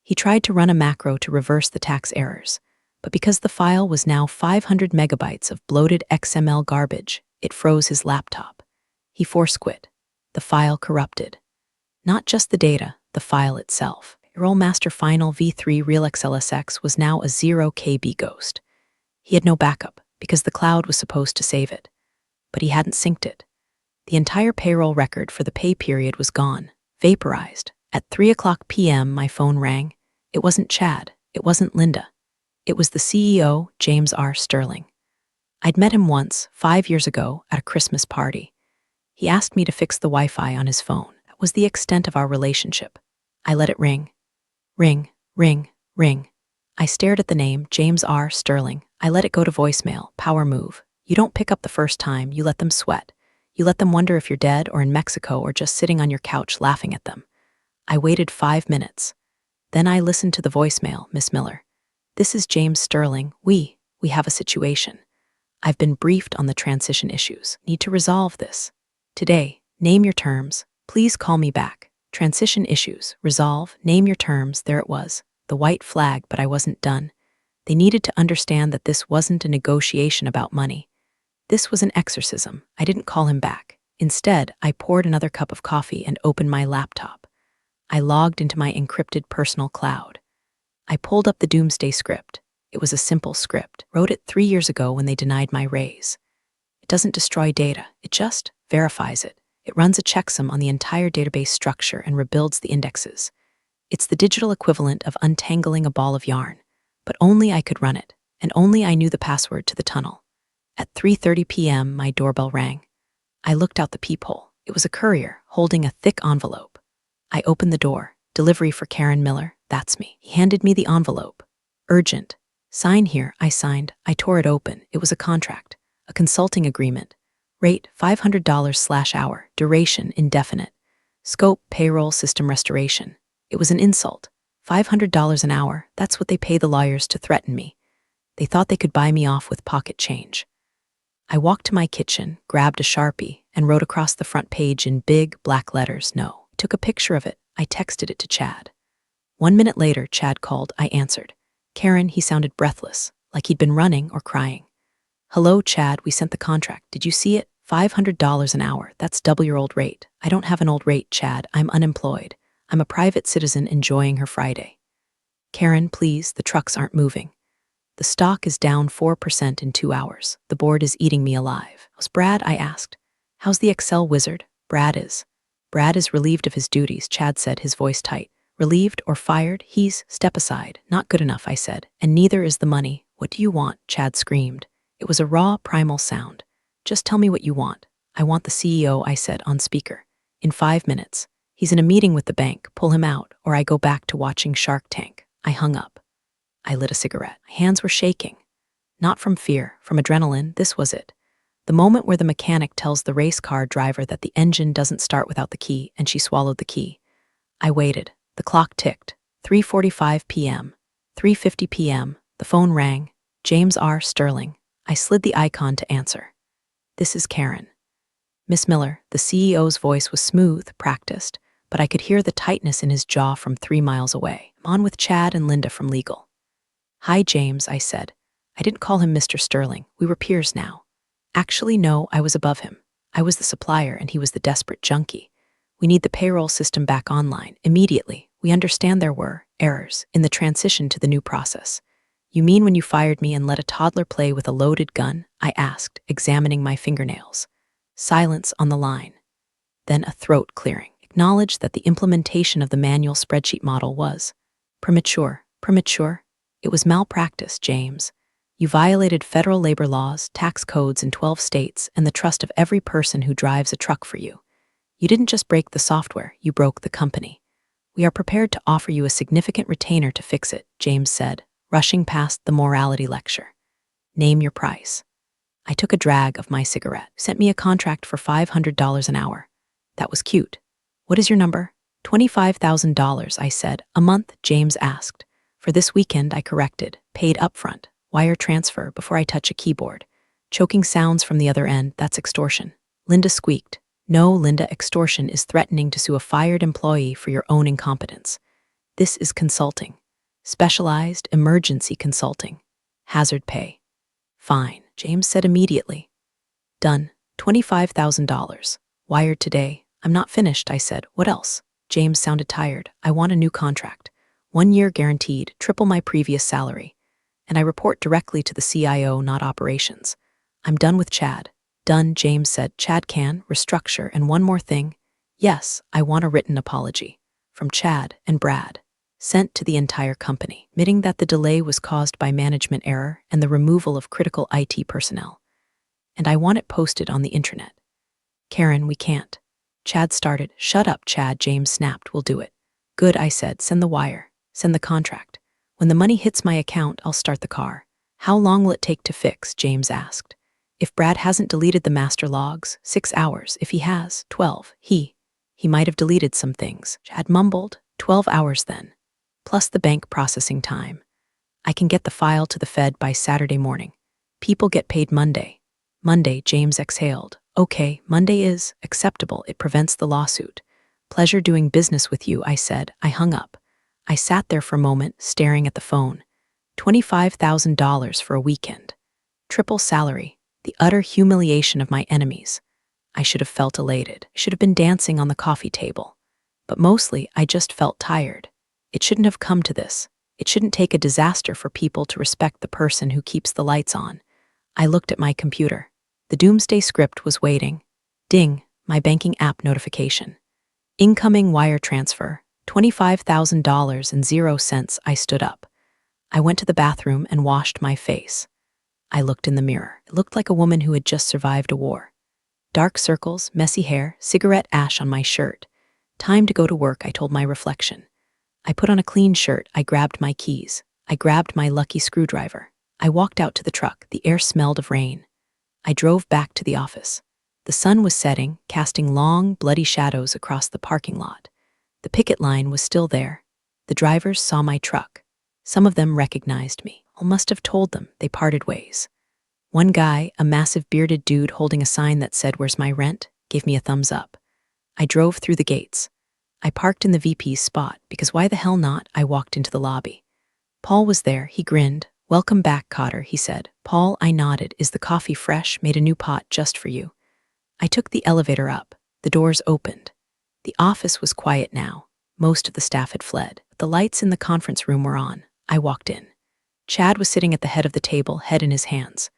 S2: He tried to run a macro to reverse the tax errors, but because the file was now 500 megabytes of bloated XML garbage, it froze his laptop. He force quit. The file corrupted. Not just the data, the file itself. Payroll Master Final v3 Real XLSX was now a 0 KB ghost. He had no backup because the cloud was supposed to save it, but he hadn't synced it. The entire payroll record for the pay period was gone, vaporized. At 3:00 p.m., my phone rang. It wasn't Chad. It wasn't Linda. It was the CEO, James R. Sterling. I'd met him once, 5 years ago, at a Christmas party. He asked me to fix the Wi-Fi on his phone. That was the extent of our relationship. I let it ring. Ring, ring, ring. I stared at the name, James R. Sterling. I let it go to voicemail, power move. You don't pick up the first time, you let them sweat. You let them wonder if you're dead or in Mexico or just sitting on your couch laughing at them. I waited 5 minutes. Then I listened to the voicemail, Miss Miller. This is James Sterling. We have a situation. I've been briefed on the transition issues. Need to resolve this. Today, name your terms. Please call me back. Transition issues, resolve, name your terms, there it was. The white flag, but I wasn't done. They needed to understand that this wasn't a negotiation about money. This was an exorcism. I didn't call him back. Instead, I poured another cup of coffee and opened my laptop. I logged into my encrypted personal cloud. I pulled up the doomsday script. It was a simple script. Wrote it 3 years ago when they denied my raise. It doesn't destroy data. It just verifies it. It runs a checksum on the entire database structure and rebuilds the indexes. It's the digital equivalent of untangling a ball of yarn. But only I could run it, and only I knew the password to the tunnel. At 3:30 p.m., my doorbell rang. I looked out the peephole. It was a courier, holding a thick envelope. I opened the door. Delivery for Karen Miller, that's me. He handed me the envelope. Urgent. Sign here, I signed. I tore it open. It was a contract, a consulting agreement. Rate $500/hour, duration indefinite. Scope payroll system restoration. It was an insult. $500 an hour, that's what they pay the lawyers to threaten me. They thought they could buy me off with pocket change. I walked to my kitchen, grabbed a Sharpie, and wrote across the front page in big black letters, no. Took a picture of it. I texted it to Chad. 1 minute later, Chad called. I answered. Karen, he sounded breathless, like he'd been running or crying. Hello, Chad, we sent the contract. Did you see it? $500 an hour. That's double your old rate. I don't have an old rate, Chad. I'm unemployed. I'm a private citizen enjoying her Friday. Karen, please, the trucks aren't moving. The stock is down 4% in 2 hours. The board is eating me alive. How's Brad? I asked. How's the Excel wizard? Brad is relieved of his duties, Chad said, his voice tight. Relieved or fired? Step aside. Not good enough, I said. And neither is the money. What do you want? Chad screamed. It was a raw, primal sound. Just tell me what you want. I want the CEO, I said on speaker. In 5 minutes. He's in a meeting with the bank. Pull him out, or I go back to watching Shark Tank. I hung up. I lit a cigarette. My hands were shaking. Not from fear, from adrenaline. This was it. The moment where the mechanic tells the race car driver that the engine doesn't start without the key, and she swallowed the key. I waited. The clock ticked. 3:45 p.m. 3:50 p.m. The phone rang. James R. Sterling. I slid the icon to answer. This is Karen. Miss Miller, the CEO's voice was smooth, practiced, but I could hear the tightness in his jaw from 3 miles away. I'm on with Chad and Linda from legal. Hi, James, I said. I didn't call him Mr. Sterling. We were peers now. Actually, no, I was above him. I was the supplier and he was the desperate junkie. We need the payroll system back online, immediately. We understand there were errors in the transition to the new process. You mean when you fired me and let a toddler play with a loaded gun? I asked, examining my fingernails. Silence on the line. Then a throat clearing. Acknowledged that the implementation of the manual spreadsheet model was premature. It was malpractice, James. You violated federal labor laws, tax codes in 12 states, and the trust of every person who drives a truck for you. You didn't just break the software, you broke the company. We are prepared to offer you a significant retainer to fix it, James said, rushing past the morality lecture. Name your price. I took a drag of my cigarette. Sent me a contract for $500 an hour. That was cute. What is your number? $25,000, I said. A month, James asked. For this weekend, I corrected. Paid upfront. Wire transfer before I touch a keyboard. Choking sounds from the other end, that's extortion. Linda squeaked. No, Linda, extortion is threatening to sue a fired employee for your own incompetence. This is consulting. Specialized emergency consulting. Hazard pay. Fine, James said immediately. Done. $25,000. Wired today. I'm not finished, I said. What else? James sounded tired. I want a new contract. 1 year guaranteed, triple my previous salary. And I report directly to the CIO, not operations. I'm done with Chad. Done, James said. Chad can restructure, and one more thing. Yes, I want a written apology. From Chad and Brad. Sent to the entire company, admitting that the delay was caused by management error and the removal of critical IT personnel. And I want it posted on the internet. Karen, we can't. Chad started. Shut up, Chad, James snapped. We'll do it. Good, I said. Send the wire. Send the contract. When the money hits my account, I'll start the car. How long will it take to fix? James asked. If Brad hasn't deleted the master logs, 6 hours. If he has, 12. He might have deleted some things. Chad mumbled. 12 hours then. Plus the bank processing time. I can get the file to the Fed by Saturday morning. People get paid Monday. Monday, James exhaled. Okay, Monday is acceptable. It prevents the lawsuit. Pleasure doing business with you, I said. I hung up. I sat there for a moment, staring at the phone. $25,000 for a weekend. Triple salary. The utter humiliation of my enemies. I should have felt elated. I should have been dancing on the coffee table. But mostly, I just felt tired. It shouldn't have come to this. It shouldn't take a disaster for people to respect the person who keeps the lights on. I looked at my computer. The doomsday script was waiting. Ding, my banking app notification. Incoming wire transfer, $25,000 and 0 cents. I stood up. I went to the bathroom and washed my face. I looked in the mirror. It looked like a woman who had just survived a war. Dark circles, messy hair, cigarette ash on my shirt. Time to go to work, I told my reflection. I put on a clean shirt. I grabbed my keys. I grabbed my lucky screwdriver. I walked out to the truck. The air smelled of rain. I drove back to the office. The sun was setting, casting long, bloody shadows across the parking lot. The picket line was still there. The drivers saw my truck. Some of them recognized me. I must have told them. They parted ways. One guy, a massive bearded dude holding a sign that said, "Where's my rent?" gave me a thumbs up. I drove through the gates. I parked in the VP's spot, because why the hell not? I walked into the lobby. Paul was there. He grinned. "Welcome back, Cotter," he said. "Paul," I nodded. "Is the coffee fresh? Made a new pot just for you." I took the elevator up. The doors opened. The office was quiet now. Most of the staff had fled. The lights in the conference room were on. I walked in. Chad was sitting at the head of the table, head in his hands.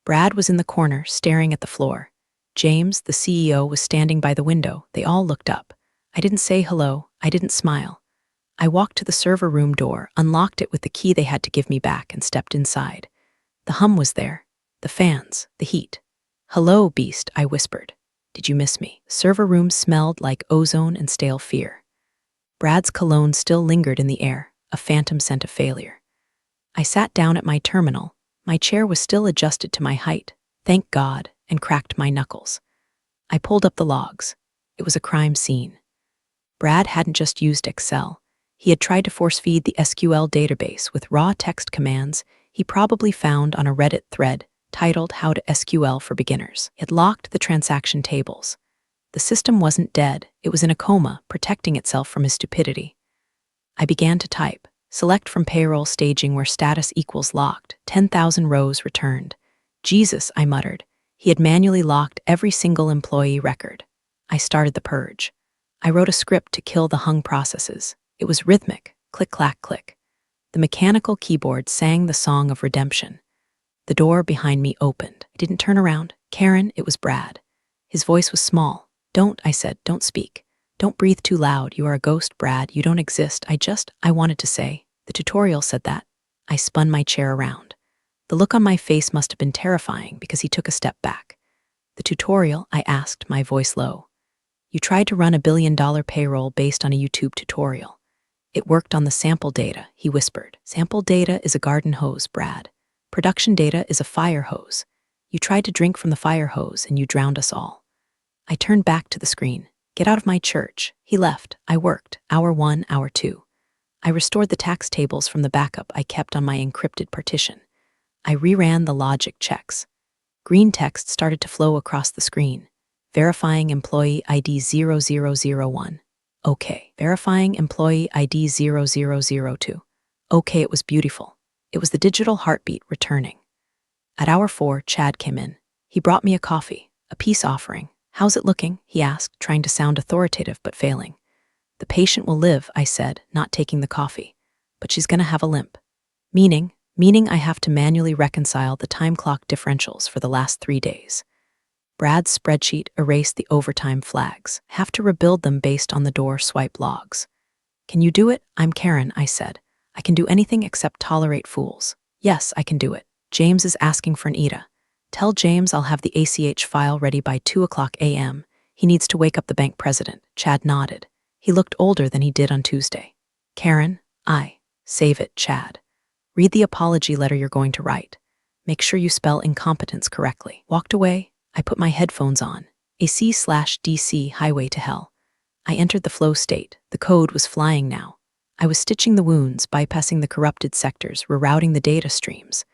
S2: Brad was in the corner, staring at the floor. James, the CEO, was standing by the window. They all looked up. I didn't say hello. I didn't smile. I walked to the server room door, unlocked it with the key they had to give me back, and stepped inside. The hum was there. The fans. The heat. "Hello, beast," I whispered. "Did you miss me?" The server room smelled like ozone and stale fear. Brad's cologne still lingered in the air, a phantom scent of failure. I sat down at my terminal. My chair was still adjusted to my height, thank God, and cracked my knuckles. I pulled up the logs. It was a crime scene. Brad hadn't just used Excel. He had tried to force-feed the SQL database with raw text commands he probably found on a Reddit thread titled "How to SQL for Beginners." It locked the transaction tables. The system wasn't dead. It was in a coma, protecting itself from his stupidity. I began to type. Select from payroll staging where status equals locked. 10,000 rows returned. Jesus, I muttered. He had manually locked every single employee record. I started the purge. I wrote a script to kill the hung processes. It was rhythmic. Click, clack, click. The mechanical keyboard sang the song of redemption. The door behind me opened. I didn't turn around. "Karen," it was Brad. His voice was small. "Don't," I said, "don't speak. Don't breathe too loud. You are a ghost, Brad. You don't exist. I wanted to say. The tutorial said that." I spun my chair around. The look on my face must have been terrifying because he took a step back. "The tutorial?" I asked, my voice low. "You tried to run a billion-dollar payroll based on a YouTube tutorial. It worked on the sample data," he whispered. "Sample data is a garden hose, Brad. Production data is a fire hose. You tried to drink from the fire hose and you drowned us all." I turned back to the screen. "Get out of my church." He left. I worked. Hour 1, hour 2. I restored the tax tables from the backup I kept on my encrypted partition. I reran the logic checks. Green text started to flow across the screen. Verifying employee ID 0001. Okay. Verifying employee ID 0002. Okay, it was beautiful. It was the digital heartbeat returning. At hour 4, Chad came in. He brought me a coffee, a peace offering. "How's it looking?" he asked, trying to sound authoritative but failing. "The patient will live," I said, not taking the coffee. "But she's gonna have a limp." Meaning I have to manually reconcile the time clock differentials for the last 3 days. Brad's spreadsheet erased the overtime flags. Have to rebuild them based on the door swipe logs. "Can you do it?" "I'm Karen," I said. "I can do anything except tolerate fools." "Yes, I can do it. James is asking for an ETA. Tell James I'll have the ACH file ready by 2:00 a.m. He needs to wake up the bank president." Chad nodded. He looked older than he did on Tuesday. "Karen, save it, Chad. Read the apology letter you're going to write. Make sure you spell incompetence correctly." Walked away. I put my headphones on. AC/DC highway to hell. I entered the flow state. The code was flying now. I was stitching the wounds, bypassing the corrupted sectors, rerouting the data streams.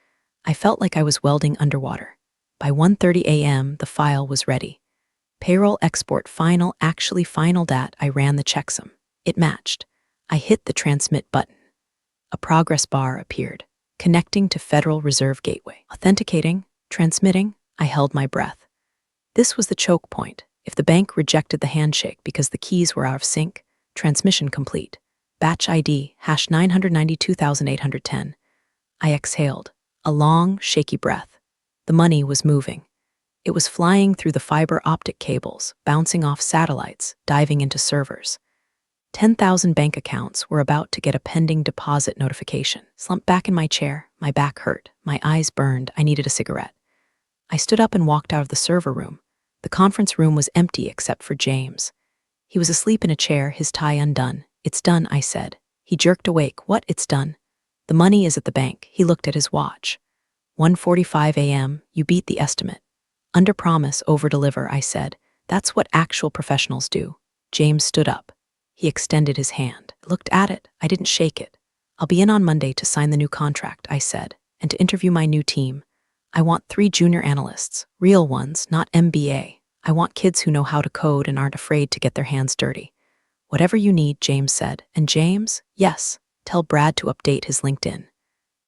S2: I felt like I was welding underwater. By 1:30 a.m., the file was ready. Payroll export final actually final dat. I ran the checksum. It matched. I hit the transmit button. A progress bar appeared, connecting to Federal Reserve Gateway. Authenticating, transmitting, I held my breath. This was the choke point. If the bank rejected the handshake because the keys were out of sync, transmission complete. Batch ID, #992,810. I exhaled, a long, shaky breath. The money was moving. It was flying through the fiber optic cables, bouncing off satellites, diving into servers. 10,000 bank accounts were about to get a pending deposit notification. Slumped back in my chair, my back hurt, my eyes burned, I needed a cigarette. I stood up and walked out of the server room. The conference room was empty except for James. He was asleep in a chair, his tie undone. "It's done," I said. He jerked awake. "What? It's done?" "The money is at the bank." He looked at his watch. 1:45 a.m., you beat the estimate. "Under promise, over deliver," I said. "That's what actual professionals do." James stood up. He extended his hand. I looked at it. I didn't shake it. "I'll be in on Monday to sign the new contract," I said, "and to interview my new team. I want 3 junior analysts, real ones, not MBA. I want kids who know how to code and aren't afraid to get their hands dirty." "Whatever you need," James said. "And James?" "Yes, tell Brad to update his LinkedIn.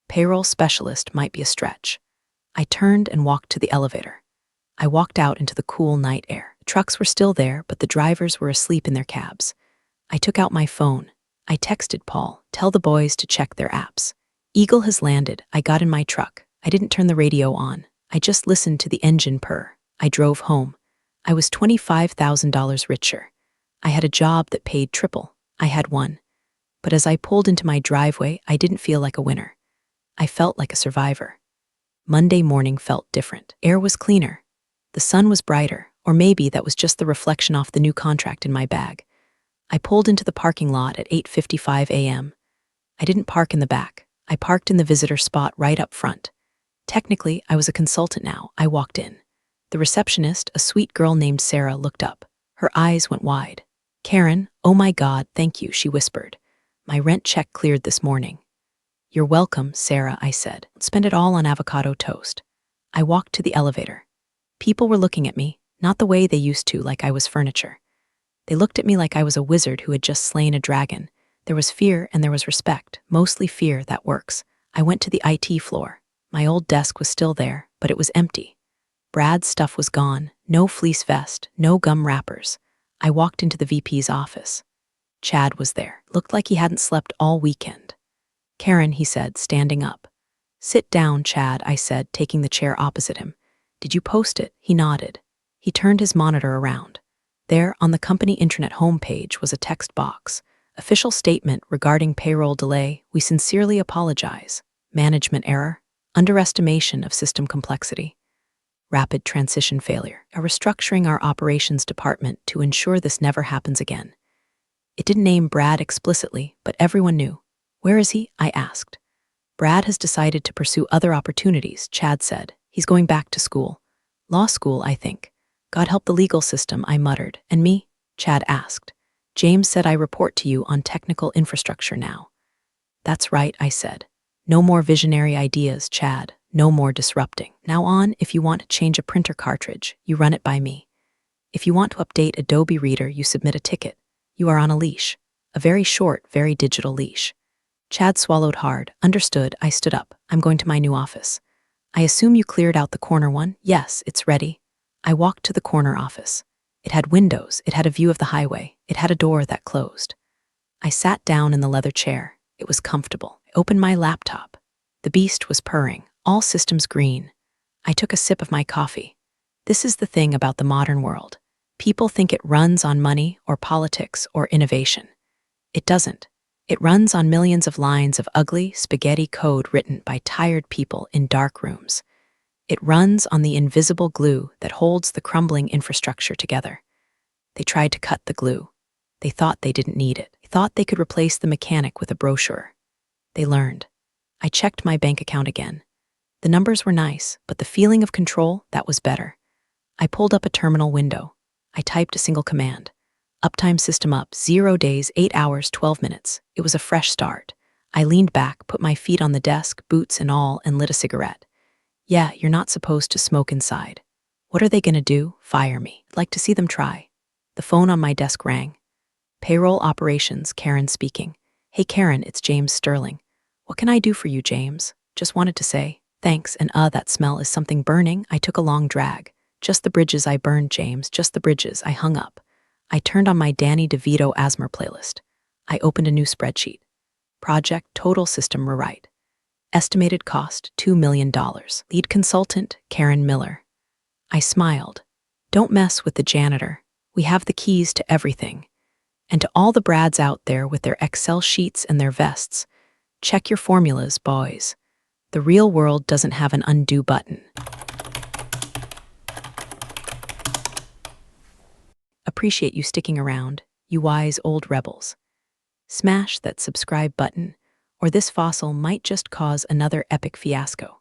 S2: Payroll specialist might be a stretch." I turned and walked to the elevator. I walked out into the cool night air. The trucks were still there, but the drivers were asleep in their cabs. I took out my phone. I texted Paul, "Tell the boys to check their apps." Eagle has landed. I got in my truck. I didn't turn the radio on. I just listened to the engine purr. I drove home. I was $25,000 richer. I had a job that paid triple. I had one. But as I pulled into my driveway, I didn't feel like a winner. I felt like a survivor. Monday morning felt different. Air was cleaner. The sun was brighter, or maybe that was just the reflection off the new contract in my bag. I pulled into the parking lot at 8:55 a.m. I didn't park in the back. I parked in the visitor spot right up front. Technically, I was a consultant now. I walked in. The receptionist, a sweet girl named Sarah, looked up. Her eyes went wide. "Karen, oh my God, thank you," she whispered. "My rent check cleared this morning." "You're welcome, Sarah," I said. "Spend it all on avocado toast." I walked to the elevator. People were looking at me, not the way they used to, like I was furniture. They looked at me like I was a wizard who had just slain a dragon. There was fear and there was respect, mostly fear. That works. I went to the IT floor. My old desk was still there, but it was empty. Brad's stuff was gone, no fleece vest, no gum wrappers. I walked into the VP's office. Chad was there. Looked like he hadn't slept all weekend. "Karen," he said, standing up. "Sit down, Chad," I said, taking the chair opposite him. "Did you post it?" He nodded. He turned his monitor around. There, on the company intranet homepage, was a text box. "Official statement regarding payroll delay. We sincerely apologize. Management error. Underestimation of system complexity. Rapid transition failure. A restructuring our operations department to ensure this never happens again." It didn't name Brad explicitly, but everyone knew. "Where is he?" I asked. "Brad has decided to pursue other opportunities," Chad said. "He's going back to school. Law school, I think." "God help the legal system," I muttered. "And me?" Chad asked. "James said I report to you on technical infrastructure now." "That's right," I said. "No more visionary ideas, Chad. No more disrupting. Now on, if you want to change a printer cartridge, you run it by me. If you want to update Adobe Reader, you submit a ticket. You are on a leash. A very short, very digital leash." Chad swallowed hard. "Understood." I stood up. "I'm going to my new office." "I assume you cleared out the corner one?" "Yes, it's ready." I walked to the corner office. It had windows, it had a view of the highway, it had a door that closed. I sat down in the leather chair. It was comfortable. I opened my laptop. The beast was purring, all systems green. I took a sip of my coffee. This is the thing about the modern world. People think it runs on money or politics or innovation. It doesn't. It runs on millions of lines of ugly spaghetti code written by tired people in dark rooms. It runs on the invisible glue that holds the crumbling infrastructure together. They tried to cut the glue. They thought they didn't need it. They thought they could replace the mechanic with a brochure. They learned. I checked my bank account again. The numbers were nice, but the feeling of control, that was better. I pulled up a terminal window. I typed a single command. Uptime system up, 0 days, 8 hours, 12 minutes. It was a fresh start. I leaned back, put my feet on the desk, boots and all, and lit a cigarette. "Yeah, you're not supposed to smoke inside." What are they gonna do? Fire me. I'd like to see them try. The phone on my desk rang. Payroll operations, Karen speaking. Hey Karen, it's James Sterling. What can I do for you, James? Just wanted to say, thanks, and that smell is something burning. I took a long drag. Just the bridges I burned, James, just the bridges. I hung up. I turned on my Danny DeVito asthma playlist. I opened a new spreadsheet. Project Total System Rewrite. Estimated cost, $2 million. Lead consultant, Karen Miller. I smiled. Don't mess with the janitor. We have the keys to everything. And to all the Brads out there with their Excel sheets and their vests, check your formulas, boys. The real world doesn't have an undo button. Appreciate you sticking around, you wise old rebels. Smash that subscribe button, or this fossil might just cause another epic fiasco.